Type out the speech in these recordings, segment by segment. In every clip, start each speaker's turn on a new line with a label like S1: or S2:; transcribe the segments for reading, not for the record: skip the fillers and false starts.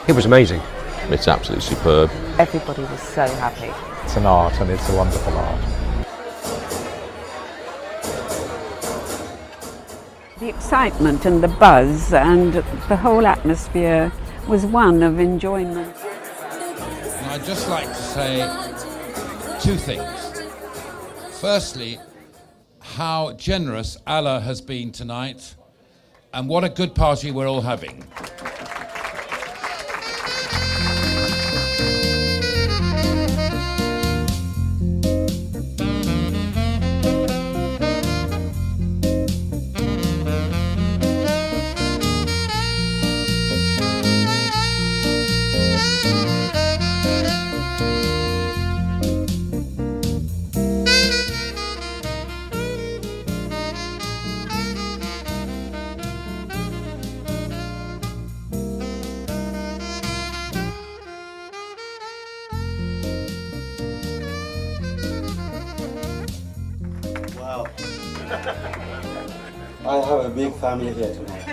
S1: It was amazing.
S2: It's absolutely superb.
S3: Everybody was so happy.
S4: It's an art, and it's a wonderful art.
S5: The excitement and the buzz and the whole atmosphere was one of enjoyment.
S6: And I'd just like to say two things. Firstly, how generous Allah has been tonight, and what a good party we're all having.
S7: Wow. I have a big family here tonight.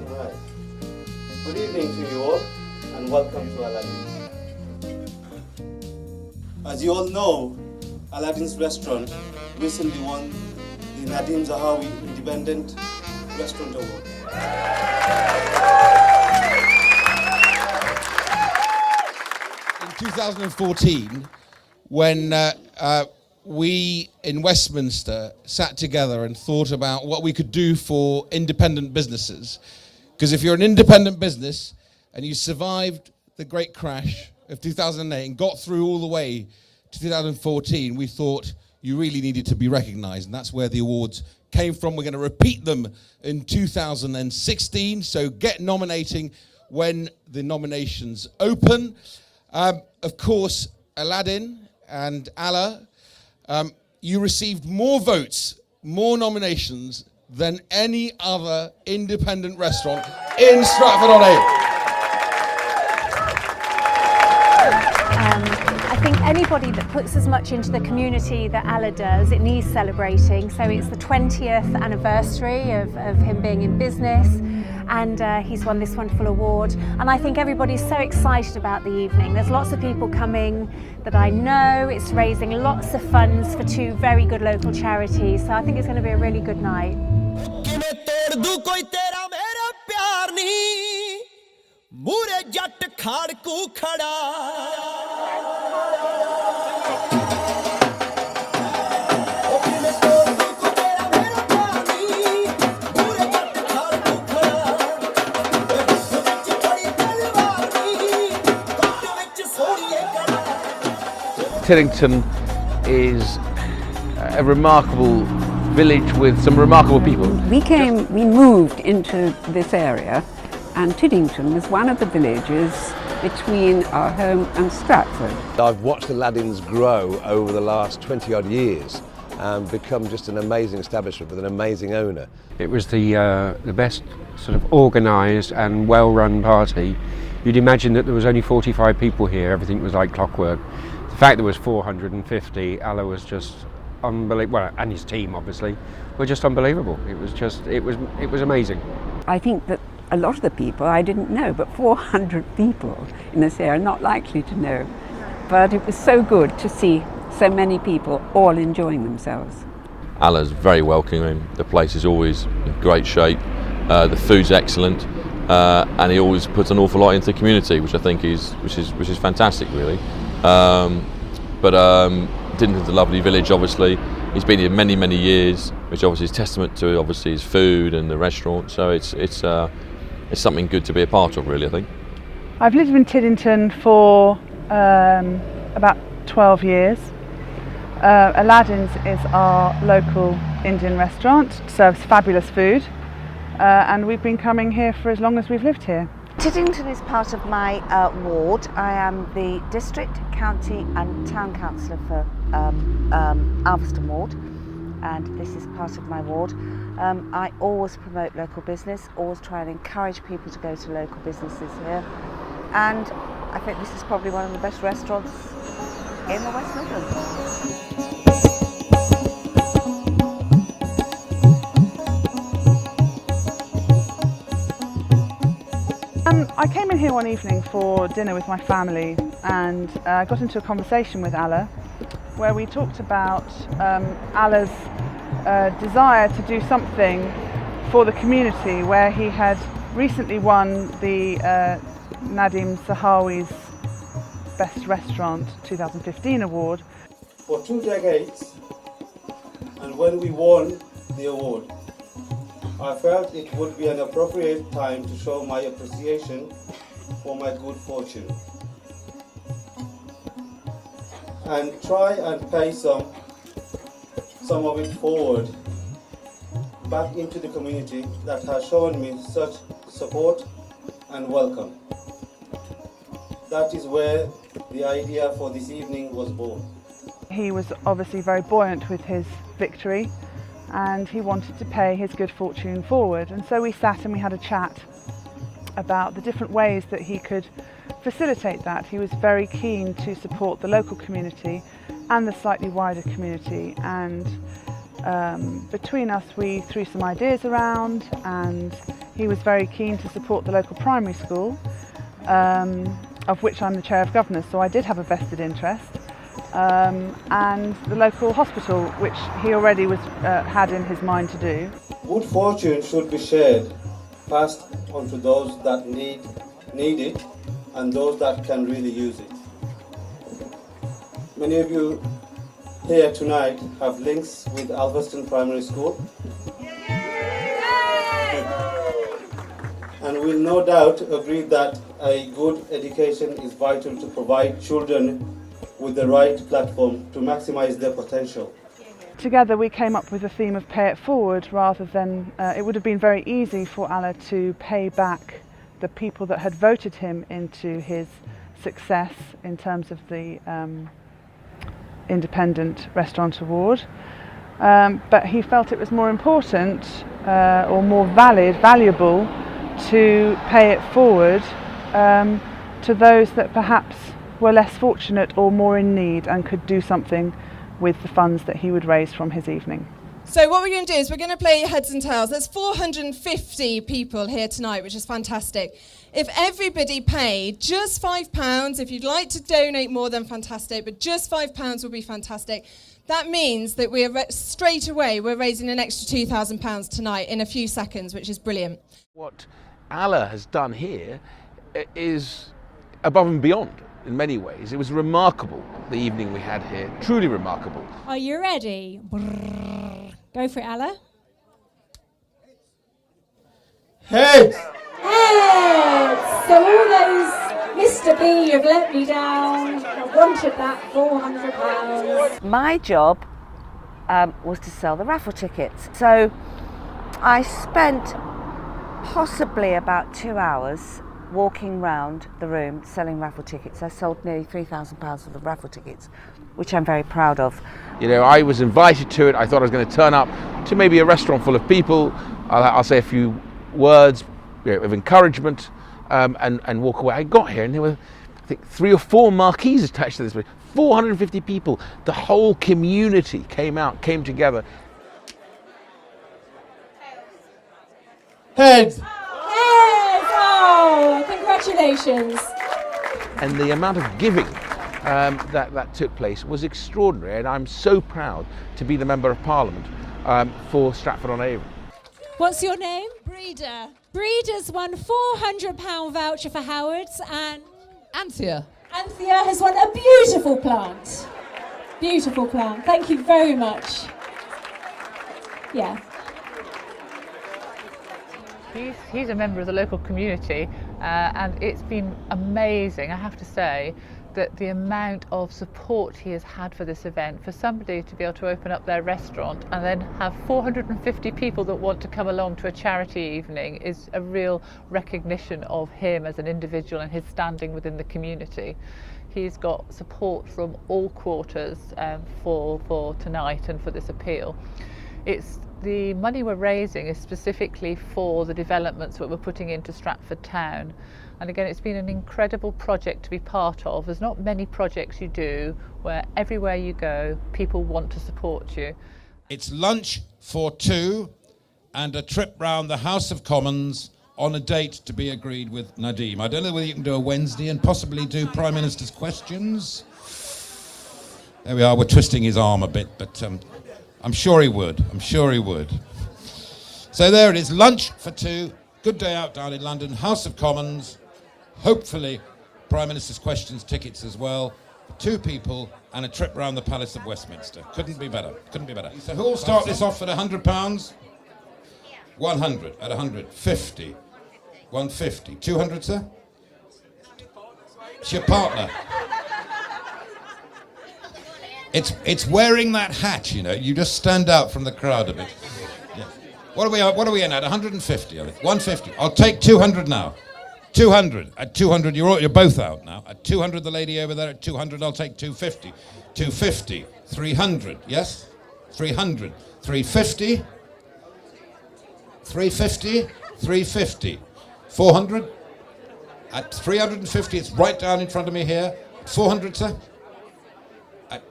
S7: Alright. Good evening to you all and welcome to Aladdin. As you all know, Aladdin's restaurant recently won the Nadhim Zahawi Independent Restaurant Award.
S6: In 2014, when we in Westminster sat together and thought about what we could do for independent businesses. Because if you're an independent business and you survived the great crash of 2008 and got through all the way to 2014, we thought you really needed to be recognized, and that's where the awards came from. We're going to repeat them in 2016, so get nominating when the nominations open. Of course, Aladdin and Allah, you received more votes, more nominations than any other independent restaurant in Stratford-on-Avon.
S8: I think anybody that puts as much into the community that Allah does, it needs celebrating. So it's the 20th anniversary of him being in business, and he's won this wonderful award. And I think everybody's so excited about the evening. There's lots of people coming that I know. It's raising lots of funds for two very good local charities. So I think it's going to be a really good night.
S1: Tiddington is a remarkable village with some remarkable people.
S5: We moved into this area, and Tiddington was one of the villages between our home and Stratford.
S9: I've watched Aladdin's grow over the last 20 odd years and become just an amazing establishment with an amazing owner.
S1: It was the best sort of organised and well-run party. You'd imagine that there was only 45 people here, everything was like clockwork. The fact there was 450, Allah was just unbelievable, well, and his team obviously, were just unbelievable. It was amazing.
S5: I think that a lot of the people I didn't know, but 400 people in this area, not likely to know. But it was so good to see so many people all enjoying themselves.
S2: Allah's very welcoming. The place is always in great shape. The food's excellent, and he always puts an awful lot into the community, which I think is fantastic, really. Didn't have the lovely village, obviously. He's been here many, many years, which obviously is testament to obviously his food and the restaurant. So it's something good to be a part of, really, I think.
S10: I've lived in Tiddington for about 12 years. Aladdin's is our local Indian restaurant, serves fabulous food, and we've been coming here for as long as we've lived here.
S3: Tiddington is part of my ward. I am the district, county and town councillor for Alveston ward, and this is part of my ward. I always promote local business, always try and encourage people to go to local businesses here, and I think this is probably one of the best restaurants in the West Midlands.
S10: I came in here one evening for dinner with my family and got into a conversation with Allah where we talked about Allah's desire to do something for the community, where he had recently won the Nadhim Zahawi's Best Restaurant 2015 award.
S7: For 2 decades, and when we won the award, I felt it would be an appropriate time to show my appreciation for my good fortune and try and pay some of it forward back into the community that has shown me such support and welcome. That is where the idea for this evening was born.
S10: He was obviously very buoyant with his victory and he wanted to pay his good fortune forward, and so we sat and we had a chat about the different ways that he could facilitate that. He was very keen to support the local community and the slightly wider community, and between us we threw some ideas around, and he was very keen to support the local primary school, of which I'm the Chair of Governors, so I did have a vested interest, and the local hospital, which he already had in his mind to do.
S7: Good fortune should be shared, passed on to those that need it and those that can really use it. Many of you here tonight have links with Alveston Primary School and will no doubt agree that a good education is vital to provide children with the right platform to maximize their potential.
S10: Together we came up with the theme of pay it forward, rather than, it would have been very easy for Allah to pay back the people that had voted him into his success in terms of the Independent Restaurant Award, but he felt it was more important or more valuable to pay it forward to those that perhaps were less fortunate or more in need and could do something with the funds that he would raise from his evening.
S11: So what we're going to do is we're going to play heads and tails. There's 450 people here tonight, which is fantastic. If everybody paid just £5, if you'd like to donate more, then fantastic, but just £5 will be fantastic. That means that straight away we're raising an extra £2,000 tonight in a few seconds, which is brilliant.
S12: What Allah has done here is above and beyond in many ways. It was remarkable, the evening we had here, truly remarkable.
S8: Are you ready? Brrr. Go for it, Allah.
S7: Heads!
S8: Heads! So all those Mr. B have let me down. I wanted that £400.
S3: My job was to sell the raffle tickets. So I spent possibly about 2 hours walking round the room selling raffle tickets. I sold nearly £3,000 worth of raffle tickets, which I'm very proud of.
S12: You know, I was invited to it. I thought I was going to turn up to maybe a restaurant full of people. I'll say a few words of encouragement and walk away. I got here and there were, I think, 3 or 4 marquees attached to this place. 450 people. The whole community came together.
S7: Heads!
S8: Oh, congratulations.
S12: And the amount of giving that took place was extraordinary, and I'm so proud to be the Member of Parliament for Stratford-on-Avon.
S8: What's your name?
S11: Breeder.
S8: Breeder's won £400 voucher for Howard's, and
S11: Anthea.
S8: Anthea has won a beautiful plant. Beautiful plant. Thank you very much. Yeah.
S13: He's a member of the local community, and it's been amazing, I have to say, that the amount of support he has had for this event, for somebody to be able to open up their restaurant and then have 450 people that want to come along to a charity evening, is a real recognition of him as an individual and his standing within the community. He's got support from all quarters for tonight and for this appeal. The money we're raising is specifically for the developments that we're putting into Stratford Town. And again, it's been an incredible project to be part of. There's not many projects you do where everywhere you go, people want to support you.
S6: It's lunch for 2 and a trip round the House of Commons on a date to be agreed with Nadhim. I don't know whether you can do a Wednesday and possibly do Prime Minister's questions. There we are, we're twisting his arm a bit, but I'm sure he would. I'm sure he would. So there it is, lunch for two. Good day out down in London, House of Commons. Hopefully, Prime Minister's questions tickets as well. 2 people and a trip around the Palace of Westminster. Couldn't be better. Couldn't be better. So who will start this off at £100? 100 at 100. 50. 150. 200, sir? It's your partner. It's wearing that hat, you know. You just stand out from the crowd a bit. Yeah. What are we in at? 150, I think. 150. I'll take 200 now. 200. At 200, you're both out now. At 200, the lady over there. At 200, I'll take 250. 250. 300. Yes? 300. 350. 350. 350. 400. At 350, it's right down in front of me here. 400, sir?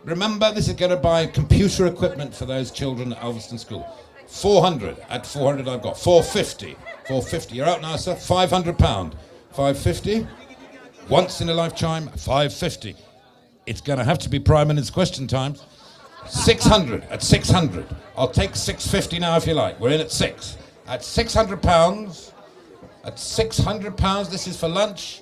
S6: Remember, this is going to buy computer equipment for those children at Ulverston School. 400. At 400, I've got 450. 450. You're out now, sir. £500. 550. Once in a lifetime, 550. It's going to have to be Prime Minister's question time. 600. At 600. I'll take 650 now if you like. We're in at 6. At £600. At £600, this is for lunch,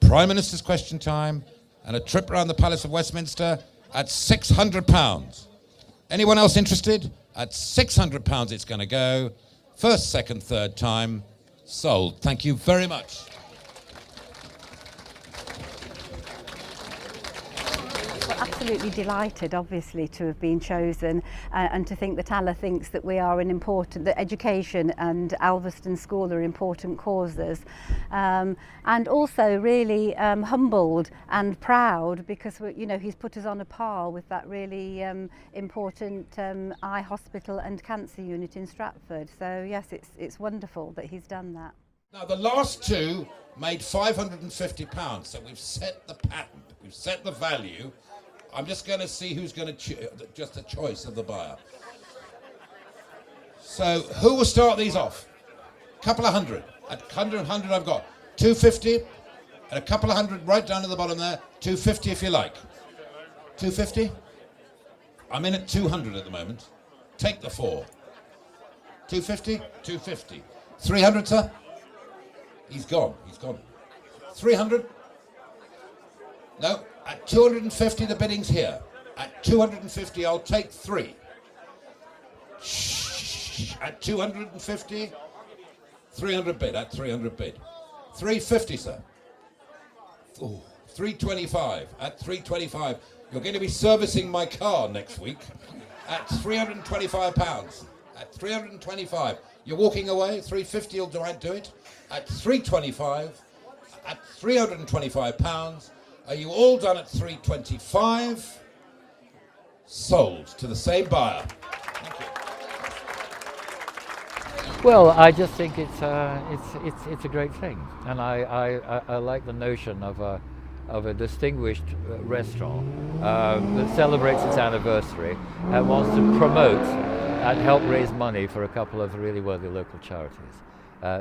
S6: Prime Minister's question time, and a trip around the Palace of Westminster at £600. Anyone else interested? At £600 it's going to go. First, second, third time. Sold. Thank you very much.
S3: We're absolutely delighted, obviously, to have been chosen and to think that Allah thinks that we are that education and Ulverston School are important causes. And also really humbled and proud because, he's put us on a par with that really important eye hospital and cancer unit in Stratford. So, yes, it's wonderful that he's done that.
S6: Now, the last 2 made £550, so we've set the pattern, we've set the value. I'm just going to see who's going to just the choice of the buyer. So who will start these off? Couple of hundred. At 100 I've got 250 and a couple of hundred right down to the bottom there. 250 if you like. 250? I'm in at 200 at the moment. Take the 4. 250? 250. 300, sir? He's gone. 300? No. At 250, the bidding's here. At 250, I'll take 3. Shh. At 250, 300 bid. At 300 bid. 350, sir. Ooh, 325. At 325, you're going to be servicing my car next week. At £325. At 325, you're walking away. 350 will do it. At 325, at £325. Are you all done at 325? Sold to the same buyer. Thank you.
S14: Well, I just think it's a great thing, and I like the notion of a distinguished restaurant that celebrates its anniversary and wants to promote and help raise money for a couple of really worthy local charities.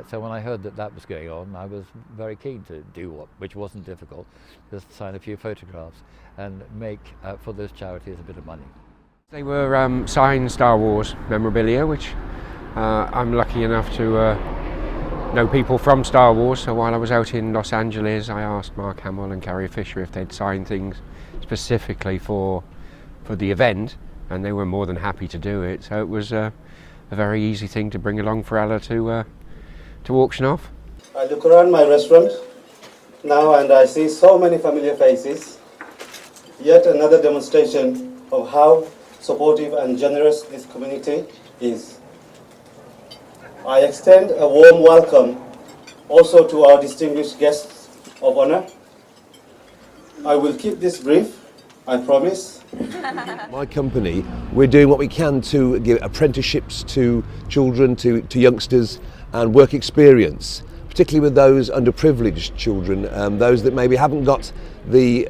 S14: So when I heard that was going on, I was very keen to do which wasn't difficult, just sign a few photographs and make for those charities a bit of money.
S1: They were signed Star Wars memorabilia, which I'm lucky enough to know people from Star Wars. So while I was out in Los Angeles, I asked Mark Hamill and Carrie Fisher if they'd signed things specifically for the event, and they were more than happy to do it. So it was a very easy thing to bring along for Ella to auction off.
S7: I look around my restaurant now and I see so many familiar faces. Yet another demonstration of how supportive and generous this community is. I extend a warm welcome also to our distinguished guests of honor. I will keep this brief, I promise.
S9: My company, we're doing what we can to give apprenticeships to children, to youngsters, and work experience, particularly with those underprivileged children, those that maybe haven't got the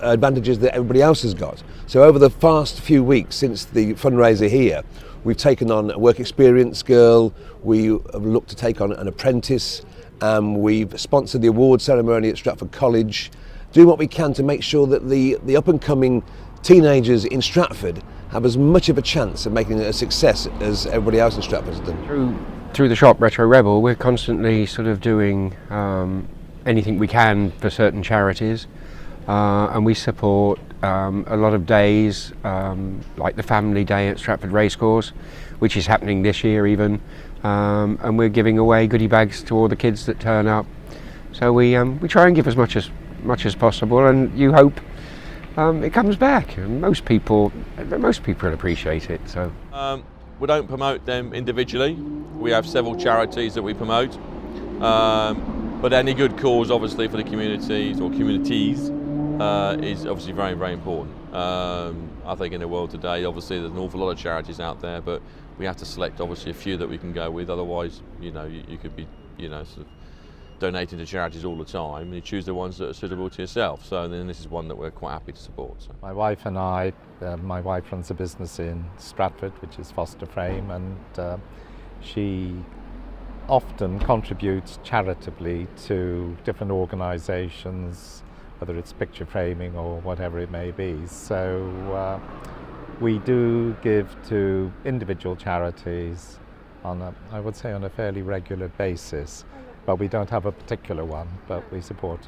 S9: advantages that everybody else has got. So over the past few weeks since the fundraiser here, we've taken on a work experience girl, we have looked to take on an apprentice, we've sponsored the award ceremony at Stratford College, doing what we can to make sure that the up and coming teenagers in Stratford have as much of a chance of making it a success as everybody else in Stratford has done.
S1: Through the shop Retro Rebel, we're constantly sort of doing anything we can for certain charities, and we support a lot of days, like the Family Day at Stratford Racecourse, which is happening this year even, and we're giving away goodie bags to all the kids that turn up. So we try and give as much as possible, and you hope it comes back. And most people appreciate it. So
S2: we don't promote them individually. We have several charities that we promote, but any good cause, obviously, for the communities or communities is obviously very, very important. I think in the world today, obviously, there's an awful lot of charities out there, but we have to select obviously a few that we can go with. Otherwise, you could be, sort of donating to charities all the time, and you choose the ones that are suitable to yourself. So then this is one that we're quite happy to support. So.
S4: My wife and I, my wife runs a business in Stratford, which is Foster Frame, and she often contributes charitably to different organisations, whether it's picture framing or whatever it may be. So we do give to individual charities I would say on a fairly regular basis. But we don't have a particular one, but we support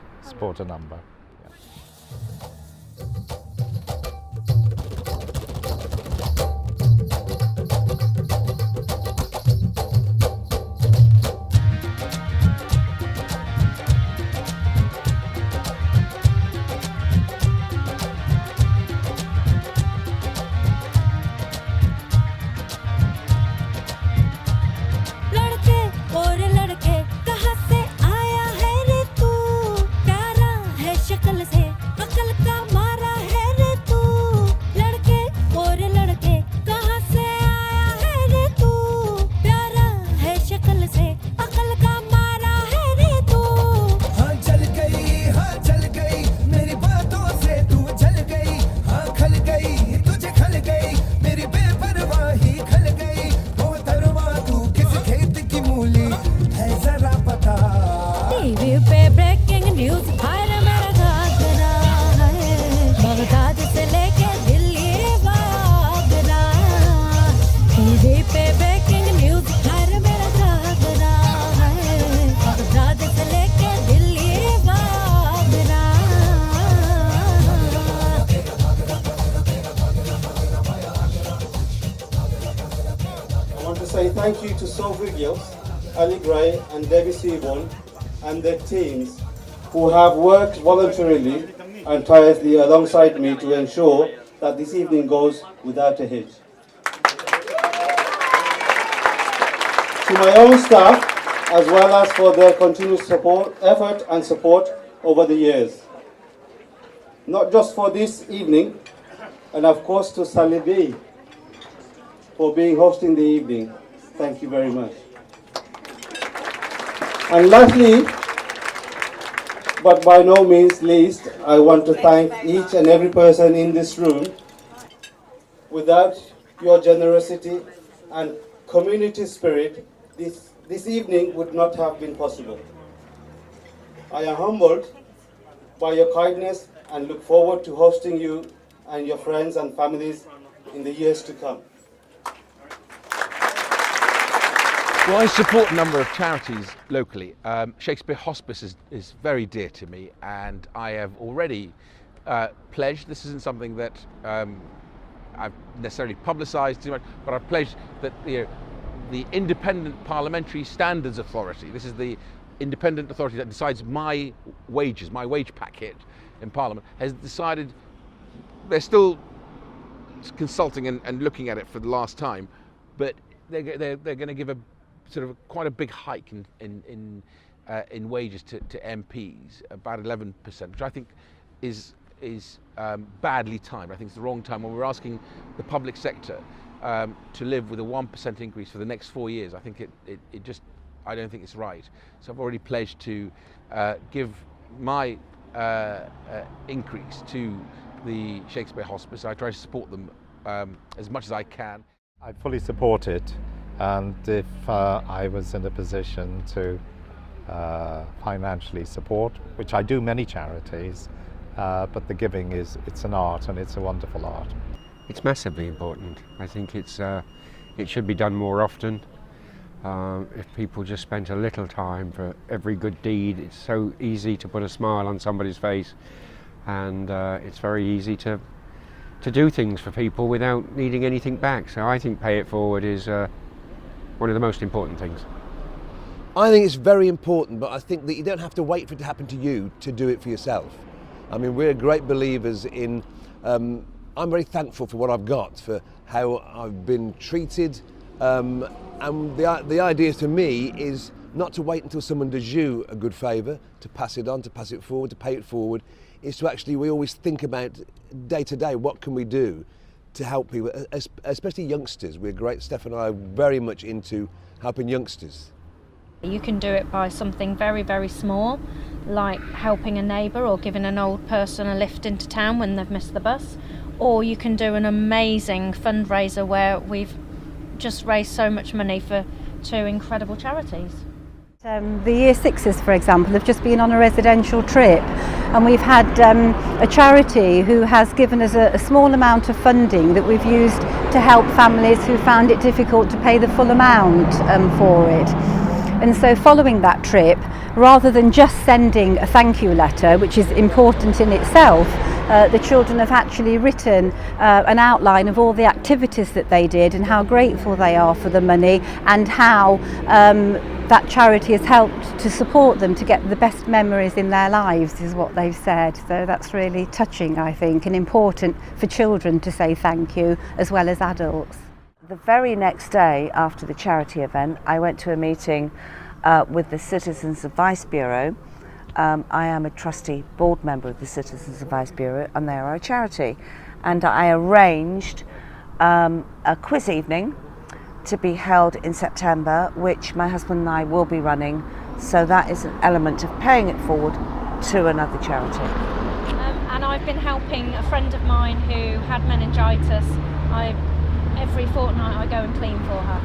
S4: a number. Yeah.
S7: Thank you to Sophie Gills, Ali Gray and Debbie Seaborn and their teams who have worked voluntarily and tirelessly alongside me to ensure that this evening goes without a hitch. To my own staff, as well as for their continued effort and support over the years. Not just for this evening, and of course to Sally B for hosting the evening. Thank you very much. And lastly, but by no means least, I want to thank each and every person in this room. Without your generosity and community spirit, this evening would not have been possible. I am humbled by your kindness and look forward to hosting you and your friends and families in the years to come.
S12: Well, I support a number of charities locally. Shakespeare Hospice is very dear to me, and I have already pledged, this isn't something that I've necessarily publicised too much, but I've pledged that the Independent Parliamentary Standards Authority, this is the independent authority that decides my wages, my wage packet in Parliament, has decided, they're still consulting and looking at it for the last time, but they're going to give a sort of quite a big hike in wages to MPs, about 11%, which I think is badly timed. I think it's the wrong time when we're asking the public sector to live with a 1% increase for the next 4 years. I think I don't think it's right. So I've already pledged to give my increase to the Shakespeare Hospice. I try to support them as much as I can.
S4: I fully support it, and if I was in a position to financially support, which I do many charities, but the giving it's an art, and it's a wonderful art.
S1: It's massively important. I think it should be done more often. If people just spent a little time for every good deed, it's so easy to put a smile on somebody's face, and it's very easy to do things for people without needing anything back. So I think Pay It Forward is one of the most important things.
S9: I think it's very important, but I think that you don't have to wait for it to happen to you to do it for yourself. I mean, we're great believers in, I'm very thankful for what I've got, for how I've been treated, and the idea to me is not to wait until someone does you a good favour, to pass it on, to pass it forward, to pay it forward. Is to actually, we always think about day to day, what can we do to help people, especially youngsters. We're great, Steph and I are very much into helping youngsters.
S15: You can do it by something very, very small, like helping a neighbour or giving an old person a lift into town when they've missed the bus. Or you can do an amazing fundraiser where we've just raised so much money for 2 incredible charities.
S16: The Year Sixes, for example, have just been on a residential trip, and we've had a charity who has given us a small amount of funding that we've used to help families who found it difficult to pay the full amount for it. And so following that trip, rather than just sending a thank you letter, which is important in itself, the children have actually written an outline of all the activities that they did and how grateful they are for the money, and how that charity has helped to support them to get the best memories in their lives, is what they've said. So that's really touching, I think, and important for children to say thank you as well as adults.
S3: The very next day after the charity event, I went to a meeting with the Citizens Advice Bureau. I am a trustee board member of the Citizens Advice Bureau, and they are a charity. And I arranged a quiz evening to be held in September, which my husband and I will be running. So that is an element of paying it forward to another charity.
S15: And I've been helping a friend of mine who had meningitis. Every fortnight I go and clean for her.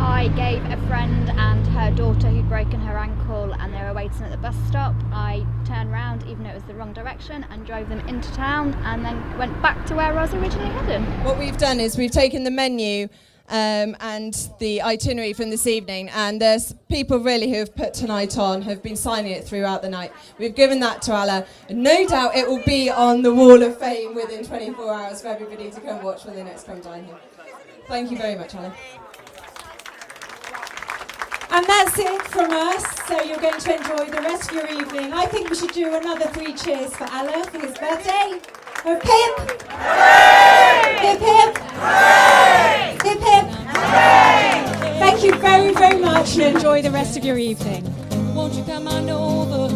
S17: I gave a friend and her daughter who'd broken her ankle and they were waiting at the bus stop. I turned round, even though it was the wrong direction, and drove them into town and then went back to where I was originally heading.
S11: What we've done is we've taken the menu and the itinerary from this evening, and there's people really who have put tonight on, have been signing it throughout the night. We've given that to Allah, and no doubt it will be on the wall of fame within 24 hours for everybody to come watch when they next come down here. Thank you very much, Allah.
S18: And that's it from us, so you're going to enjoy the rest of your evening. I think we should do another 3 cheers for Allah for his birthday. Hip hip! Hip hip! Hip hip! Thank you very, very much, and enjoy the rest of your evening.
S19: Won't you come on over?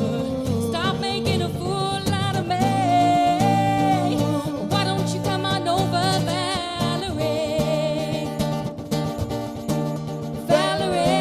S19: Stop making a fool out of me. Why don't you come on over, Valerie? Valerie.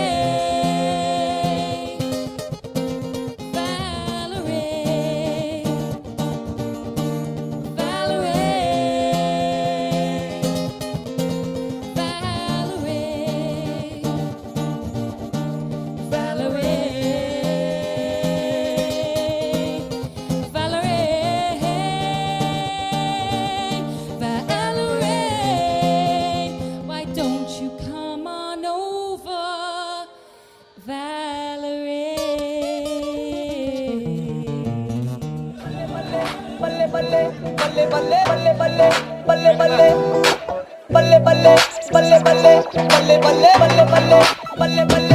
S19: Balle balle